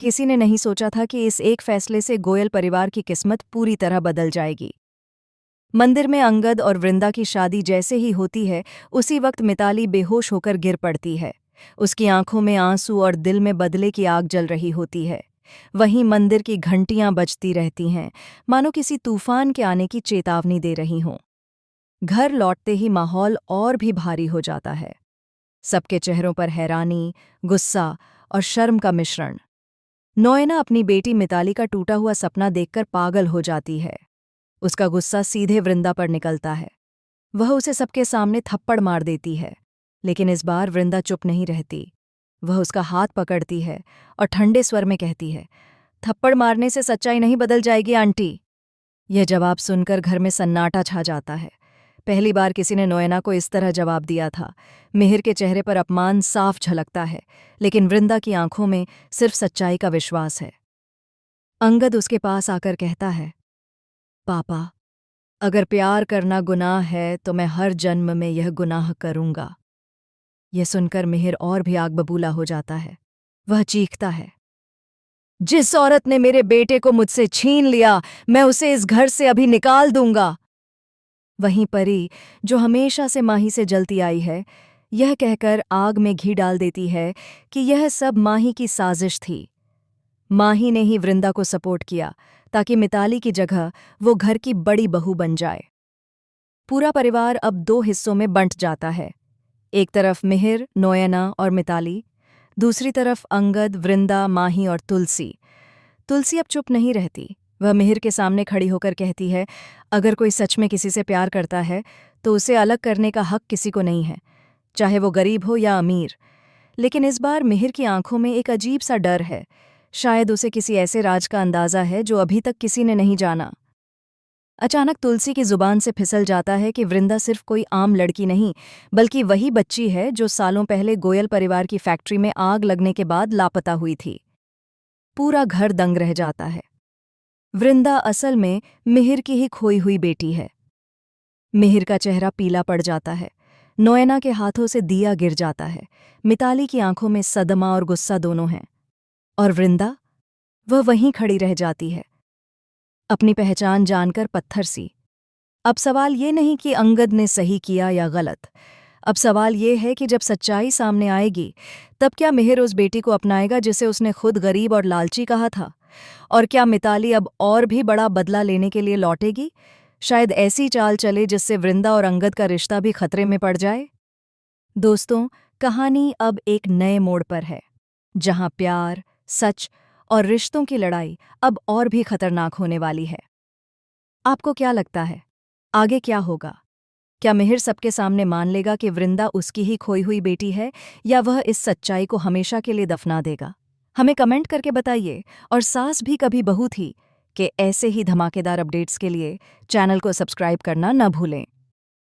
किसी ने नहीं सोचा था कि इस एक फैसले से गोयल परिवार की किस्मत पूरी तरह बदल जाएगी। मंदिर में अंगद और वृंदा की शादी जैसे ही होती है, उसी वक्त मिताली बेहोश होकर गिर पड़ती है। उसकी आंखों में आंसू और दिल में बदले की आग जल रही होती है। वहीं मंदिर की घंटियां बजती रहती हैं, मानो किसी तूफान के आने की चेतावनी दे रही हों। घर लौटते ही माहौल और भी भारी हो जाता है। सबके चेहरों पर हैरानी, गुस्सा और शर्म का मिश्रण। नोएना अपनी बेटी मिताली का टूटा हुआ सपना देखकर पागल हो जाती है। उसका गुस्सा सीधे वृंदा पर निकलता है। वह उसे सबके सामने थप्पड़ मार देती है, लेकिन इस बार वृंदा चुप नहीं रहती। वह उसका हाथ पकड़ती है और ठंडे स्वर में कहती है, थप्पड़ मारने से सच्चाई नहीं बदल जाएगी आंटी। यह जवाब सुनकर घर में सन्नाटा छा जाता है। पहली बार किसी ने नोएना को इस तरह जवाब दिया था। मिहिर के चेहरे पर अपमान साफ झलकता है, लेकिन वृंदा की आंखों में सिर्फ सच्चाई का विश्वास है। अंगद उसके पास आकर कहता है, पापा, अगर प्यार करना गुनाह है तो मैं हर जन्म में यह गुनाह करूंगा। यह सुनकर मिहिर और भी आग बबूला हो जाता है। वह चीखता है, जिस औरत ने मेरे बेटे को मुझसे छीन लिया, मैं उसे इस घर से अभी निकाल दूंगा। वहीं परी, जो हमेशा से माही से जलती आई है, यह कहकर आग में घी डाल देती है कि यह सब माही की साजिश थी। माही ने ही वृंदा को सपोर्ट किया ताकि मिताली की जगह वो घर की बड़ी बहू बन जाए। पूरा परिवार अब दो हिस्सों में बंट जाता है। एक तरफ मिहिर, नोएना और मिताली, दूसरी तरफ अंगद, वृंदा, माही और तुलसी। तुलसी अब चुप नहीं रहती। वह मिहिर के सामने खड़ी होकर कहती है, अगर कोई सच में किसी से प्यार करता है तो उसे अलग करने का हक किसी को नहीं है, चाहे वो गरीब हो या अमीर। लेकिन इस बार मिहिर की आंखों में एक अजीब सा डर है। शायद उसे किसी ऐसे राज का अंदाजा है जो अभी तक किसी ने नहीं जाना। अचानक तुलसी की जुबान से फिसल जाता है कि वृंदा सिर्फ कोई आम लड़की नहीं, बल्कि वही बच्ची है जो सालों पहले गोयल परिवार की फैक्ट्री में आग लगने के बाद लापता हुई थी। पूरा घर दंग रह जाता है। वृंदा असल में मिहिर की ही खोई हुई बेटी है। मिहिर का चेहरा पीला पड़ जाता है। नोएना के हाथों से दिया गिर जाता है। मिताली की आंखों में सदमा और गुस्सा दोनों हैं। और वृंदा, वह वहीं खड़ी रह जाती है, अपनी पहचान जानकर पत्थर सी। अब सवाल ये नहीं कि अंगद ने सही किया या गलत। अब सवाल ये है कि जब सच्चाई सामने आएगी, तब क्या मिहिर उस बेटी को अपनाएगा जिसे उसने खुद गरीब और लालची कहा था? और क्या मिताली अब और भी बड़ा बदला लेने के लिए लौटेगी? शायद ऐसी चाल चले जिससे वृंदा और अंगद का रिश्ता भी खतरे में पड़ जाए। दोस्तों, कहानी अब एक नए मोड़ पर है, जहां प्यार, सच और रिश्तों की लड़ाई अब और भी खतरनाक होने वाली है। आपको क्या लगता है, आगे क्या होगा? क्या मिहिर सबके सामने मान लेगा कि वृंदा उसकी ही खोई हुई बेटी है, या वह इस सच्चाई को हमेशा के लिए दफना देगा? हमें कमेंट करके बताइए। और सास भी कभी बहू थी कि ऐसे ही धमाकेदार अपडेट्स के लिए चैनल को सब्सक्राइब करना न भूलें।